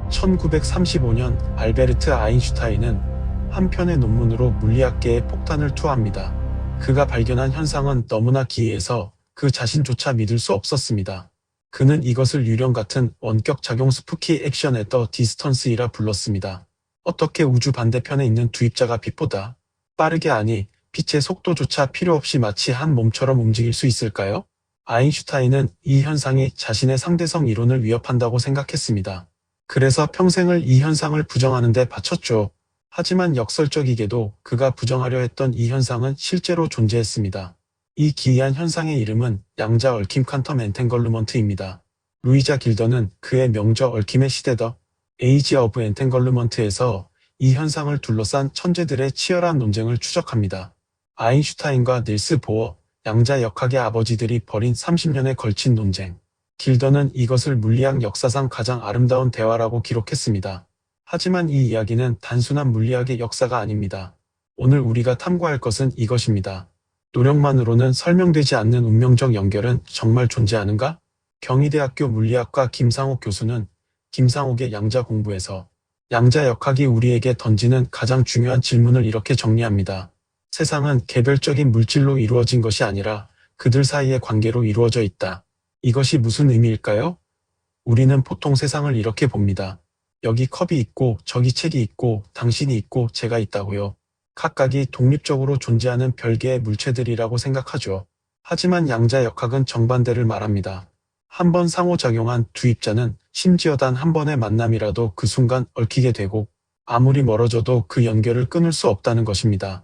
1935년 알베르트 아인슈타인은 한 편의 논문으로 물리학계에 폭탄을 투하합니다. 그가 발견한 현상은 너무나 기이해서 그 자신조차 믿을 수 없었습니다. 그는 이것을 유령 같은 원격 작용 스푸키 액션 앳 더 디스턴스이라 불렀습니다. 어떻게 우주 반대편에 있는 두 입자가 빛보다 빠르게, 아니 빛의 속도조차 필요 없이 마치 한 몸처럼 움직일 수 있을까요? 아인슈타인은 이 현상이 자신의 상대성 이론을 위협한다고 생각했습니다. 그래서 평생을 이 현상을 부정하는 데 바쳤죠. 하지만 역설적이게도 그가 부정하려 했던 이 현상은 실제로 존재했습니다. 이 기이한 현상의 이름은 양자 얽힘 퀀텀 엔탱걸루먼트입니다. 루이자 길더는 그의 명저 얽힘의 시대 더 에이지 오브 엔탱걸루먼트에서 이 현상을 둘러싼 천재들의 치열한 논쟁을 추적합니다. 아인슈타인과 닐스 보어, 양자 역학의 아버지들이 벌인 30년에 걸친 논쟁. 길더는 이것을 물리학 역사상 가장 아름다운 대화라고 기록했습니다. 하지만 이 이야기는 단순한 물리학의 역사가 아닙니다. 오늘 우리가 탐구할 것은 이것입니다. 노력만으로는 설명되지 않는 운명적 연결은 정말 존재하는가? 경희대학교 물리학과 김상옥 교수는 김상옥의 양자 공부에서 양자 역학이 우리에게 던지는 가장 중요한 질문을 이렇게 정리합니다. 세상은 개별적인 물질로 이루어진 것이 아니라 그들 사이의 관계로 이루어져 있다. 이것이 무슨 의미일까요? 우리는 보통 세상을 이렇게 봅니다. 여기 컵이 있고 저기 책이 있고 당신이 있고 제가 있다고요. 각각이 독립적으로 존재하는 별개의 물체들이라고 생각하죠. 하지만 양자 역학은 정반대를 말합니다. 한 번 상호작용한 두 입자는 심지어 단 한 번의 만남이라도 그 순간 얽히게 되고 아무리 멀어져도 그 연결을 끊을 수 없다는 것입니다.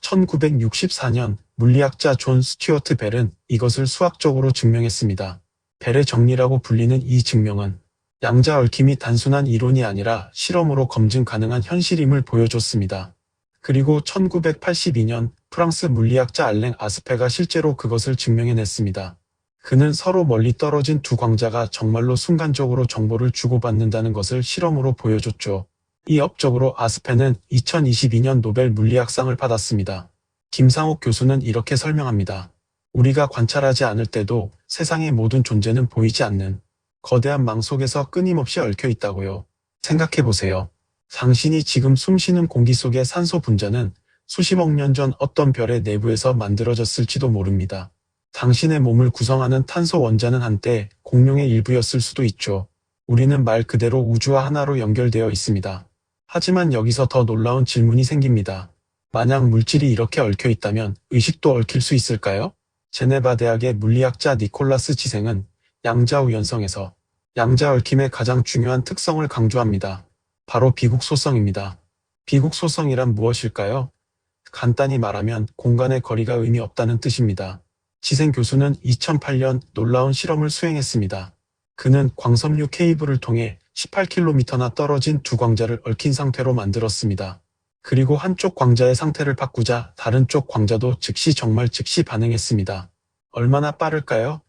1964년 물리학자 존 스튜어트 벨은 이것을 수학적으로 증명했습니다. 벨의 정리라고 불리는 이 증명은 양자 얽힘이 단순한 이론이 아니라 실험으로 검증 가능한 현실임을 보여줬습니다. 그리고 1982년 프랑스 물리학자 알랭 아스페가 실제로 그것을 증명해냈습니다. 그는 서로 멀리 떨어진 두 광자가 정말로 순간적으로 정보를 주고받는다는 것을 실험으로 보여줬죠. 이 업적으로 아스페는 2022년 노벨 물리학상을 받았습니다. 김상옥 교수는 이렇게 설명합니다. 우리가 관찰하지 않을 때도 세상의 모든 존재는 보이지 않는 거대한 망 속에서 끊임없이 얽혀 있다고요. 생각해보세요. 당신이 지금 숨쉬는 공기 속의 산소 분자는 수십억 년 전 어떤 별의 내부에서 만들어졌을지도 모릅니다. 당신의 몸을 구성하는 탄소 원자는 한때 공룡의 일부였을 수도 있죠. 우리는 말 그대로 우주와 하나로 연결되어 있습니다. 하지만 여기서 더 놀라운 질문이 생깁니다. 만약 물질이 이렇게 얽혀 있다면 의식도 얽힐 수 있을까요? 제네바 대학의 물리학자 니콜라스 지생은 양자 우연성에서 양자 얽힘의 가장 중요한 특성을 강조합니다. 바로 비국소성입니다. 비국소성이란 무엇일까요? 간단히 말하면 공간의 거리가 의미 없다는 뜻입니다. 지생 교수는 2008년 놀라운 실험을 수행했습니다. 그는 광섬유 케이블을 통해 18km나 떨어진 두 광자를 얽힌 상태로 만들었습니다. 그리고 한쪽 광자의 상태를 바꾸자 다른 쪽 광자도 정말 즉시 반응했습니다. 얼마나 빠를까요?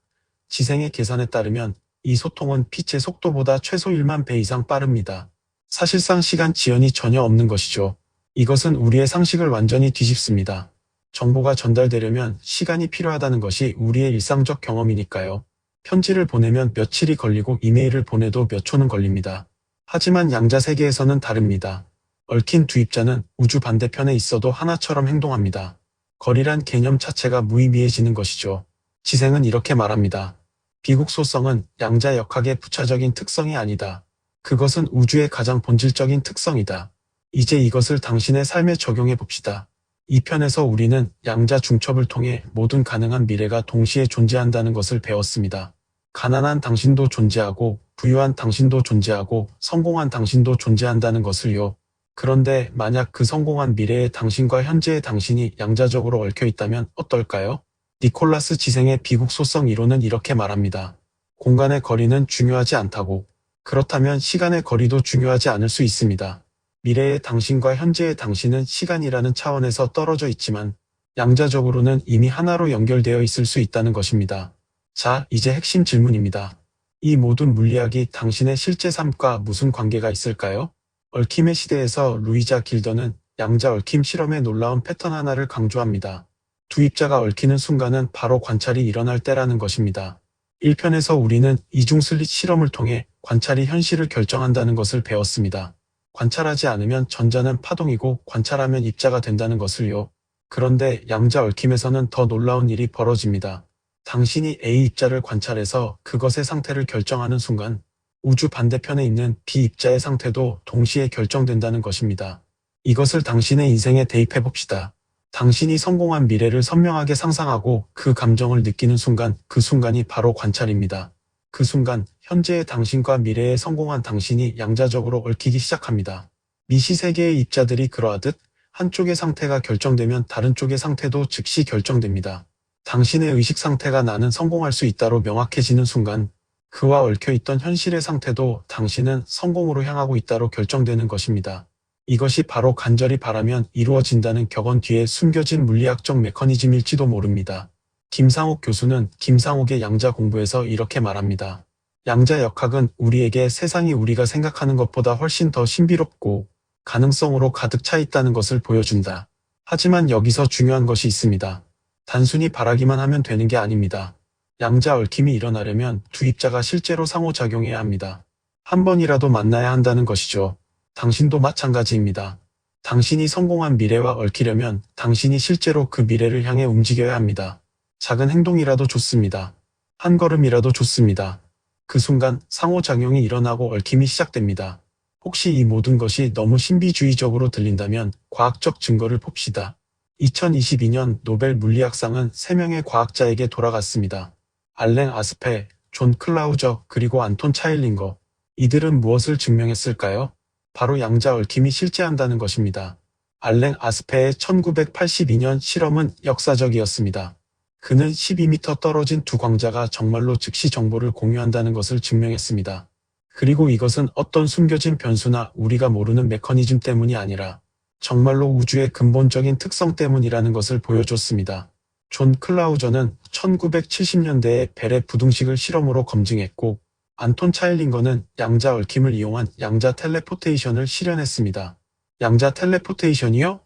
지생의 계산에 따르면 이 소통은 빛의 속도보다 최소 1만 배 이상 빠릅니다. 사실상 시간 지연이 전혀 없는 것이죠. 이것은 우리의 상식을 완전히 뒤집습니다. 정보가 전달되려면 시간이 필요하다는 것이 우리의 일상적 경험이니까요. 편지를 보내면 며칠이 걸리고 이메일을 보내도 몇 초는 걸립니다. 하지만 양자 세계에서는 다릅니다. 얽힌 두 입자는 우주 반대편에 있어도 하나처럼 행동합니다. 거리란 개념 자체가 무의미해지는 것이죠. 지생은 이렇게 말합니다. 비국소성은 양자 역학의 부차적인 특성이 아니다. 그것은 우주의 가장 본질적인 특성이다. 이제 이것을 당신의 삶에 적용해 봅시다. 이 편에서 우리는 양자 중첩을 통해 모든 가능한 미래가 동시에 존재한다는 것을 배웠습니다. 가난한 당신도 존재하고 부유한 당신도 존재하고 성공한 당신도 존재한다는 것을요. 그런데 만약 그 성공한 미래의 당신과 현재의 당신이 양자적으로 얽혀 있다면 어떨까요? 니콜라스 지생의 비국소성 이론은 이렇게 말합니다. 공간의 거리는 중요하지 않다고. 그렇다면 시간의 거리도 중요하지 않을 수 있습니다. 미래의 당신과 현재의 당신은 시간이라는 차원에서 떨어져 있지만 양자적으로는 이미 하나로 연결되어 있을 수 있다는 것입니다. 자, 이제 핵심 질문입니다. 이 모든 물리학이 당신의 실제 삶과 무슨 관계가 있을까요? 얽힘의 시대에서 루이자 길더는 양자 얽힘 실험의 놀라운 패턴 하나를 강조합니다. 두 입자가 얽히는 순간은 바로 관찰이 일어날 때라는 것입니다. 1편에서 우리는 이중 슬릿 실험을 통해 관찰이 현실을 결정한다는 것을 배웠습니다. 관찰하지 않으면 전자는 파동이고 관찰하면 입자가 된다는 것을요. 그런데 양자 얽힘에서는 더 놀라운 일이 벌어집니다. 당신이 A 입자를 관찰해서 그것의 상태를 결정하는 순간 우주 반대편에 있는 B 입자의 상태도 동시에 결정된다는 것입니다. 이것을 당신의 인생에 대입해 봅시다. 당신이 성공한 미래를 선명하게 상상하고 그 감정을 느끼는 순간, 그 순간이 바로 관찰입니다. 그 순간 현재의 당신과 미래에 성공한 당신이 양자적으로 얽히기 시작합니다. 미시세계의 입자들이 그러하듯 한쪽의 상태가 결정되면 다른 쪽의 상태도 즉시 결정됩니다. 당신의 의식 상태가 나는 성공할 수 있다로 명확해지는 순간 그와 얽혀있던 현실의 상태도 당신은 성공으로 향하고 있다로 결정되는 것입니다. 이것이 바로 간절히 바라면 이루어진다는 격언 뒤에 숨겨진 물리학적 메커니즘일지도 모릅니다. 김상옥 교수는 김상옥의 양자 공부에서 이렇게 말합니다. 양자 역학은 우리에게 세상이 우리가 생각하는 것보다 훨씬 더 신비롭고 가능성으로 가득 차 있다는 것을 보여준다. 하지만 여기서 중요한 것이 있습니다. 단순히 바라기만 하면 되는 게 아닙니다. 양자 얽힘이 일어나려면 두 입자가 실제로 상호작용해야 합니다. 한 번이라도 만나야 한다는 것이죠. 당신도 마찬가지입니다. 당신이 성공한 미래와 얽히려면 당신이 실제로 그 미래를 향해 움직여야 합니다. 작은 행동이라도 좋습니다. 한 걸음이라도 좋습니다. 그 순간 상호작용이 일어나고 얽힘이 시작됩니다. 혹시 이 모든 것이 너무 신비주의적으로 들린다면 과학적 증거를 봅시다. 2022년 노벨 물리학상은 3명의 과학자에게 돌아갔습니다. 알랭 아스페, 존 클라우저, 그리고 안톤 차일링거. 이들은 무엇을 증명했을까요? 바로 양자 얽힘이 실제한다는 것입니다. 알랭 아스페의 1982년 실험은 역사적이었습니다. 그는 12m 떨어진 두 광자가 정말로 즉시 정보를 공유한다는 것을 증명했습니다. 그리고 이것은 어떤 숨겨진 변수나 우리가 모르는 메커니즘 때문이 아니라 정말로 우주의 근본적인 특성 때문이라는 것을 보여줬습니다. 존 클라우저는 1970년대에 벨의 부등식을 실험으로 검증했고 안톤 차일링거는 양자 얽힘을 이용한 양자 텔레포테이션을 실현했습니다. 양자 텔레포테이션이요?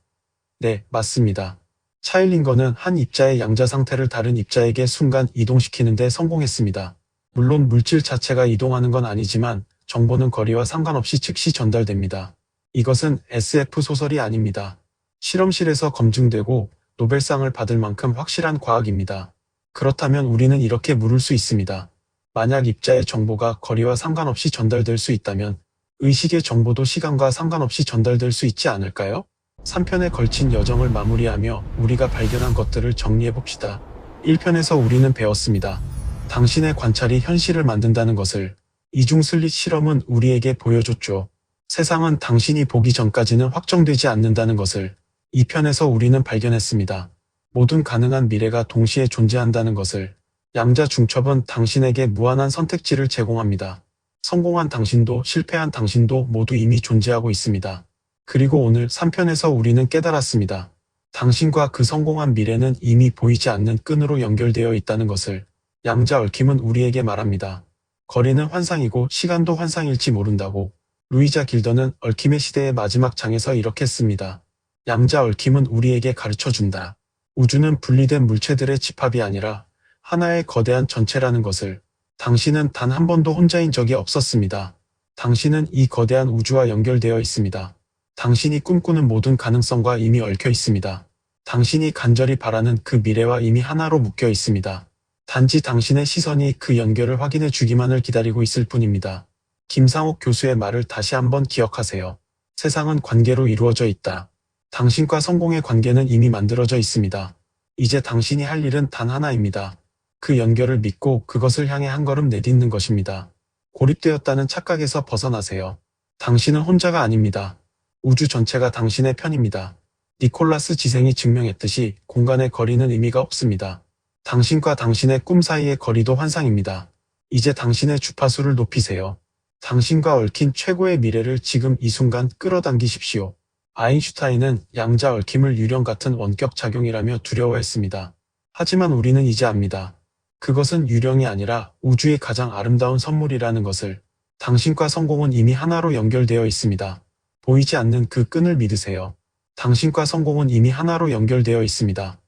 네, 맞습니다. 차일링거는 한 입자의 양자 상태를 다른 입자에게 순간 이동시키는 데 성공했습니다. 물론 물질 자체가 이동하는 건 아니지만 정보는 거리와 상관없이 즉시 전달됩니다. 이것은 SF 소설이 아닙니다. 실험실에서 검증되고 노벨상을 받을 만큼 확실한 과학입니다. 그렇다면 우리는 이렇게 물을 수 있습니다. 만약 입자의 정보가 거리와 상관없이 전달될 수 있다면 의식의 정보도 시간과 상관없이 전달될 수 있지 않을까요? 3편에 걸친 여정을 마무리하며 우리가 발견한 것들을 정리해봅시다. 1편에서 우리는 배웠습니다. 당신의 관찰이 현실을 만든다는 것을. 이중슬릿 실험은 우리에게 보여줬죠. 세상은 당신이 보기 전까지는 확정되지 않는다는 것을. 2편에서 우리는 발견했습니다. 모든 가능한 미래가 동시에 존재한다는 것을. 양자 중첩은 당신에게 무한한 선택지를 제공합니다. 성공한 당신도 실패한 당신도 모두 이미 존재하고 있습니다. 그리고 오늘 3편에서 우리는 깨달았습니다. 당신과 그 성공한 미래는 이미 보이지 않는 끈으로 연결되어 있다는 것을. 양자 얽힘은 우리에게 말합니다. 거리는 환상이고 시간도 환상일지 모른다고. 루이자 길더는 얽힘의 시대의 마지막 장에서 이렇게 씁니다. 양자 얽힘은 우리에게 가르쳐준다. 우주는 분리된 물체들의 집합이 아니라 하나의 거대한 전체라는 것을. 당신은 단 한 번도 혼자인 적이 없었습니다. 당신은 이 거대한 우주와 연결되어 있습니다. 당신이 꿈꾸는 모든 가능성과 이미 얽혀 있습니다. 당신이 간절히 바라는 그 미래와 이미 하나로 묶여 있습니다. 단지 당신의 시선이 그 연결을 확인해 주기만을 기다리고 있을 뿐입니다. 김상옥 교수의 말을 다시 한번 기억하세요. 세상은 관계로 이루어져 있다. 당신과 성공의 관계는 이미 만들어져 있습니다. 이제 당신이 할 일은 단 하나입니다. 그 연결을 믿고 그것을 향해 한 걸음 내딛는 것입니다. 고립되었다는 착각에서 벗어나세요. 당신은 혼자가 아닙니다. 우주 전체가 당신의 편입니다. 니콜라스 지생이 증명했듯이 공간의 거리는 의미가 없습니다. 당신과 당신의 꿈 사이의 거리도 환상입니다. 이제 당신의 주파수를 높이세요. 당신과 얽힌 최고의 미래를 지금 이 순간 끌어당기십시오. 아인슈타인은 양자 얽힘을 유령 같은 원격 작용이라며 두려워했습니다. 하지만 우리는 이제 압니다. 그것은 유령이 아니라 우주의 가장 아름다운 선물이라는 것을. 당신과 성공은 이미 하나로 연결되어 있습니다. 보이지 않는 그 끈을 믿으세요. 당신과 성공은 이미 하나로 연결되어 있습니다.